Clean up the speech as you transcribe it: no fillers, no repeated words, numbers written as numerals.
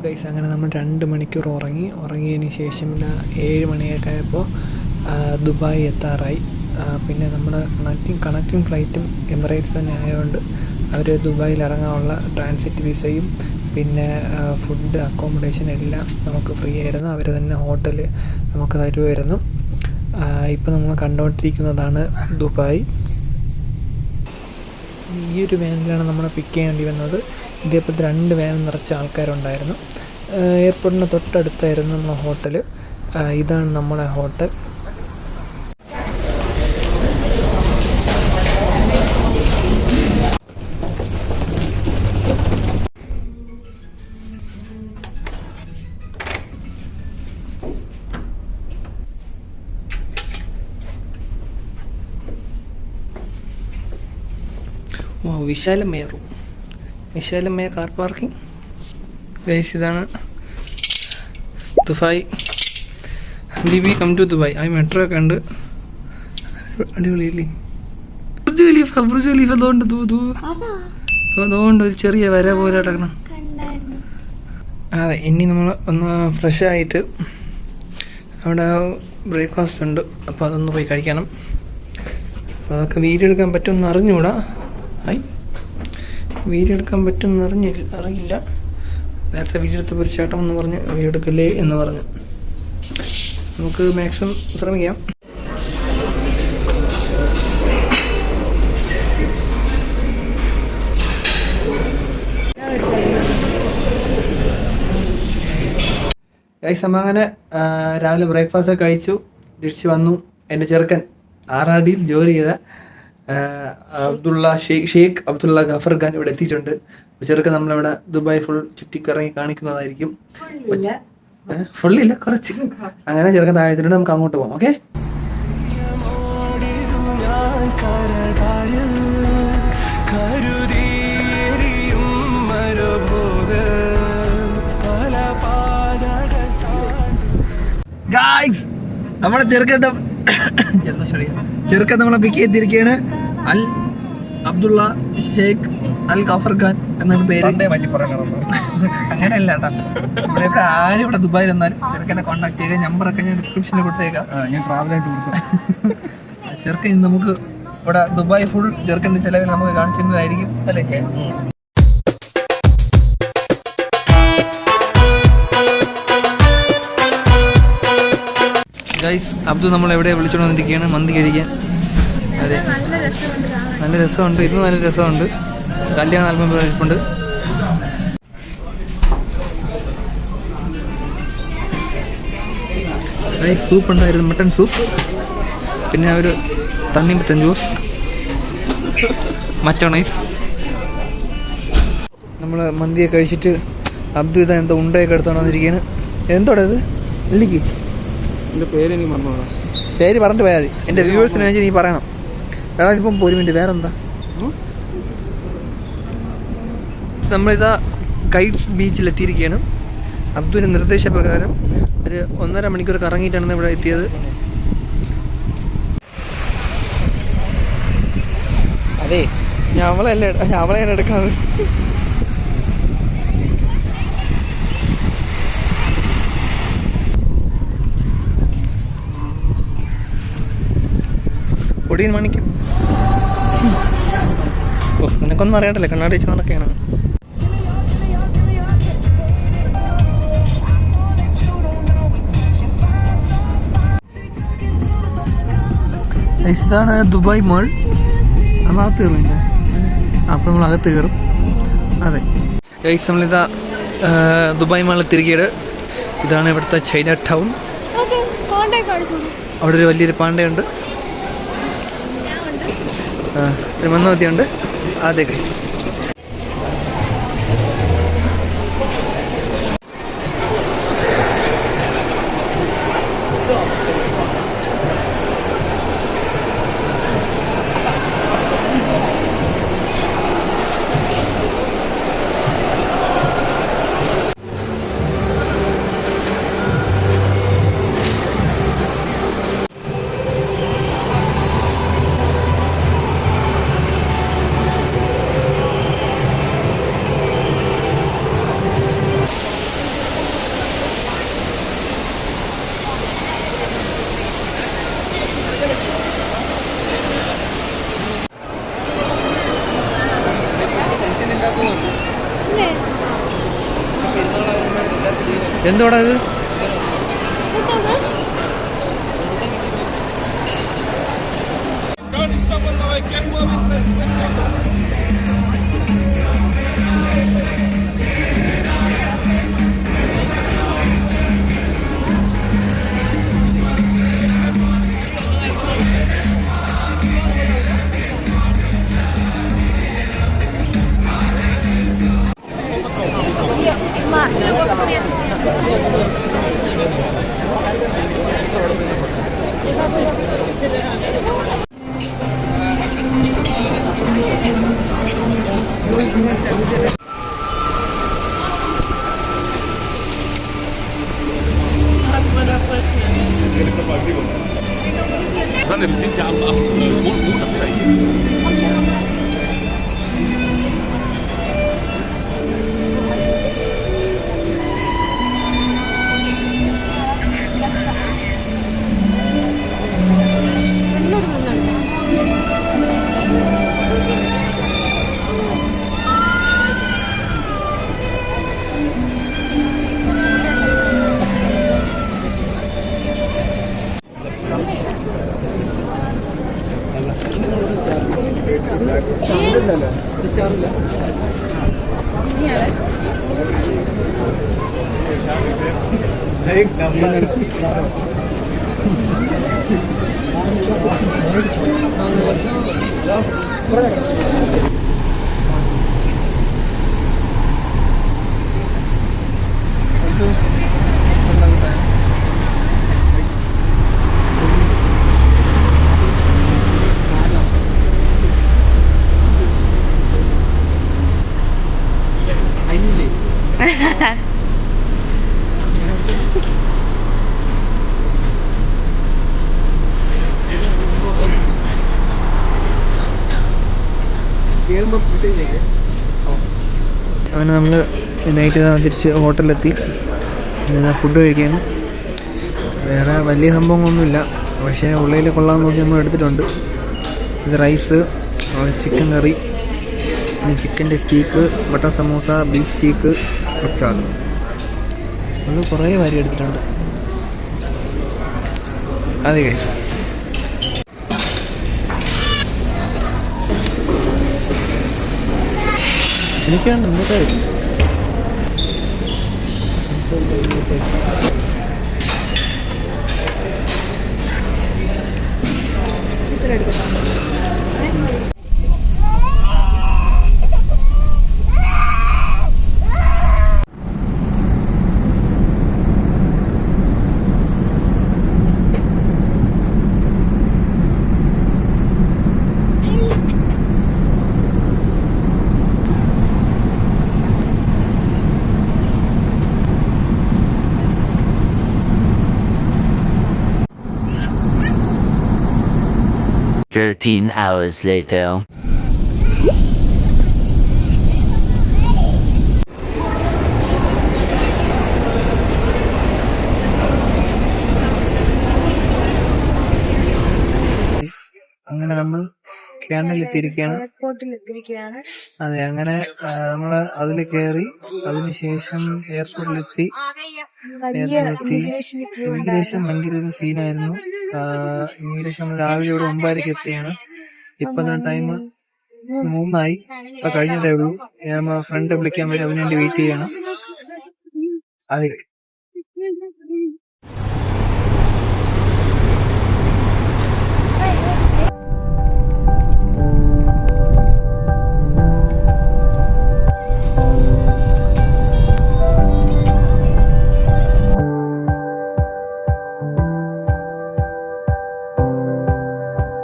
Guys അങ്ങനെ നമ്മൾ 2 മണിക്കൂർ ഉറങ്ങിയതിന് ശേഷം 7 മണിയൊക്കെ ആയപ്പോൾ ദുബായ് എത്താറായി. പിന്നെ നമ്മുടെ കണക്റ്റിംഗ് ഫ്ലൈറ്റും എമിറേറ്റ്സ് തന്നെ ആയതുകൊണ്ട് അവർ ദുബായിൽ ഇറങ്ങാനുള്ള ട്രാൻസിറ്റ് വിസയും പിന്നെ ഫുഡ് അക്കോമഡേഷൻ എല്ലാം നമുക്ക് ഫ്രീ ആയിരുന്നു. അവർ തന്നെ ഹോട്ടൽ നമുക്ക് തരുമായിരുന്നു. ഇപ്പോൾ നമ്മൾ കണ്ടുകൊണ്ടിരിക്കുന്നതാണ് ദുബായ്. ഈ ഒരു വാനിലാണ് നമ്മളെ പിക്ക് ചെയ്യേണ്ടി വന്നത്. ഇതേപോലത്തെ 2 വാൻ നിറച്ച ആൾക്കാരുണ്ടായിരുന്നു. എയർപോർട്ടിന് തൊട്ടടുത്തായിരുന്നു നമ്മളെ ഹോട്ടൽ. ഇതാണ് നമ്മളെ ഹോട്ടൽ. വിശാലമായ കാർ പാർക്കിംഗ് ഗൈസ്. ഇതാണ് ദുബായ്. ലിവി കം ടു ദുബായ്. മെട്രോ ഒക്കെ ഉണ്ട്. അടിപൊളിയല്ലേ? ബുർജ് ഖലീഫ അതുകൊണ്ട് ഒരു ചെറിയ വര പോലെ കിടക്കണം. അതെ, ഇനി നമ്മൾ ഒന്ന് ഫ്രഷ് ആയിട്ട് അവിടെ ബ്രേക്ക്ഫാസ്റ്റ് ഉണ്ട്, അപ്പോൾ അതൊന്ന് പോയി കഴിക്കണം. അപ്പോൾ അതൊക്കെ വീഡിയോ എടുക്കാൻ പറ്റുമെന്ന് അറിഞ്ഞൂടാ. വീഡിയോ എടുക്കാൻ പറ്റുമെന്ന് അറിയില്ല. നേരത്തെ വീഡിയോ എടുത്തപ്പോൾ ഒരു ചേട്ടൻ എന്ന് പറഞ്ഞ് വീഡിയോ എടുക്കല്ലേ എന്ന് പറഞ്ഞു. നമുക്ക് മാക്സിമം ശ്രമിക്കാം. അങ്ങനെ രാവിലെ ബ്രേക്ക്ഫാസ്റ്റ് ഒക്കെ കഴിച്ചു, തിരിച്ചു വന്നു. എൻ്റെ ചെറുക്കൻ ആറാടിയിൽ ജോലി ചെയ്ത ഷെയ്ഖ് അബ്ദുള്ള ഗഫർ ഖാൻ ഇവിടെ എത്തിയിട്ടുണ്ട്. ചെറുക്കൻ നമ്മളിവിടെ ദുബായ് ഫുൾ ചുറ്റിക്കറങ്ങി കാണിക്കുന്നതായിരിക്കും. ഫുള്ളില്ല, കുറച്ച്. അങ്ങനെ ചെറുക്കൻ താഴെത്തിട്ടുണ്ട്. നമുക്ക് അങ്ങോട്ട് പോകാം. ഓക്കെ. നമ്മളെ ചെറുക്കൻ നമ്മളെ പിക്ക് ചെയ്തിരിക്കുകയാണ്. അൽ അബ്ദുള്ള ഷെയ്ഖ് അൽ ഗഫർ ഖാൻ എന്നാണ് പേര്. അങ്ങനെയല്ല കേട്ടോ. ഇവിടെ ആരും ഇവിടെ ദുബായിൽ വന്നാലും ചെറുക്കനെ കോൺടാക്ട് ചെയ്യുക. നമ്പറൊക്കെ ഞാൻ ഡിസ്ക്രിപ്ഷനിൽ കൊടുത്തേക്കാം. ഞാൻ ട്രാവൽ ആൻഡ് ടൂറിസം. ചെറുക്കൻ നമുക്ക് ഇവിടെ ദുബായ് ഫുൾ ചെറുക്കൻ്റെ ചിലവിൽ നമുക്ക് കാണിച്ചിരുന്നതായിരിക്കും അല്ലേ? ഗൈസ്, അബ്ദു നമ്മൾ എവിടെ വിളിച്ചോണ്ട് വന്നിരിക്കുകയാണ് മന്തി കഴിക്കാൻ. അതെ, നല്ല രസമുണ്ട്. ഇതും നല്ല രസമുണ്ട്. കല്യാണ ആൽബം ഉണ്ട്. സൂപ്പ് ഉണ്ടായിരുന്നു, മട്ടൺ സൂപ്പ്. പിന്നെ ഒരു തണ്ണിമത്തൻ ജ്യൂസ്, മറ്റോണൈസ്. നമ്മൾ മന്തിയൊക്കെ കഴിച്ചിട്ട് അബ്ദു ഇതാ എന്തോ ഉണ്ടയൊക്കെ എടുത്തോണ്ട് വന്നിരിക്കുകയാണ്. എന്തോടെ ഇത്? ഇല്ലിക്ക് എൻ്റെ പേര് എനിക്ക് മറന്നോളാം. പേര് പറഞ്ഞിട്ട് പോയാൽ മതി. എൻ്റെ വ്യൂവേഴ്സിനെ വെച്ച് നീ പറയണം. എടാ ഇപ്പം ഒരു മിനിറ്റ്, വേറെന്താ? നമ്മളിതാ ഗൈഡ്സ് ബീച്ചിലെത്തിയിരിക്കുകയാണ്. അബ്ദുവിൻ്റെ നിർദ്ദേശപ്രകാരം ഒരു 1.5 മണിക്കൂർ കറങ്ങിയിട്ടാണ് ഇവിടെ എത്തിയത്. അതെ, അവളെയാണ് എടുക്കുന്നത്. പൊടിയും മണിക്കും. നിനക്കൊന്നും അറിയാണ്ടല്ലേ, കണ്ണാടി വെച്ച് നടക്കുകയാണ്. ഇതാണ് ദുബായ് മോൾ. നമ്മളകത്ത് കയറില്ല. അപ്പോൾ നമ്മൾ അകത്ത് കയറും. അതെ ഗൈസ്, നമ്മളിതാ ദുബായ് മാളിൽ തിരികെയാണ്. ഇതാണ് ഇവിടുത്തെ ചൈന ടൗൺ. അവിടെ ഒരു വലിയൊരു പാണ്ടയുണ്ട്, ഒരു മന്ദമതിയുണ്ട്. അതെ ഗൈസ്, എന്തോടാ ഇത്? അങ്ങനെ നമ്മൾ നൈറ്റ് തിരിച്ച് ഹോട്ടലിലെത്തി. ഫുഡ് കഴിക്കാൻ വേറെ വലിയ സംഭവങ്ങളൊന്നുമില്ല, പക്ഷേ ഉള്ളിൽ കൊള്ളാൻ നോക്കി നമ്മൾ എടുത്തിട്ടുണ്ട്. ഇത് റൈസ്, ചിക്കൻ കറി, പിന്നെ ചിക്കൻ്റെ steak, butter samosa, beef steak, അച്ചാർ, അത് കുറേ വാരി എടുത്തിട്ടുണ്ട്. അതെ ഗൈസ്, എനിക്കാണ് ഇന്നത്തെ hours later. അങ്ങനെ നമ്മൾ കേരളത്തിലെത്തിയിരിക്കുകയാണ്. അതെ, അങ്ങനെ നമ്മള് അതിൽ കയറി. അതിനുശേഷം എയർപോർട്ടിലെത്തി. ഇമിഗ്രേഷൻ ഭയങ്കര ഒരു സീനായിരുന്നു. ഇമിഗ്രേഷൻ രാവിലെ ഇവിടെ 9:30 എത്തിയാണ്. ഇപ്പൊ ടൈം 3 ഇപ്പൊ കഴിഞ്ഞതേ ഉള്ളൂ. നമ്മളെ ഫ്രണ്ട് വിളിക്കാൻ വരും, അതിനുവേണ്ടി വെയിറ്റ് ചെയ്യണം. അതെ.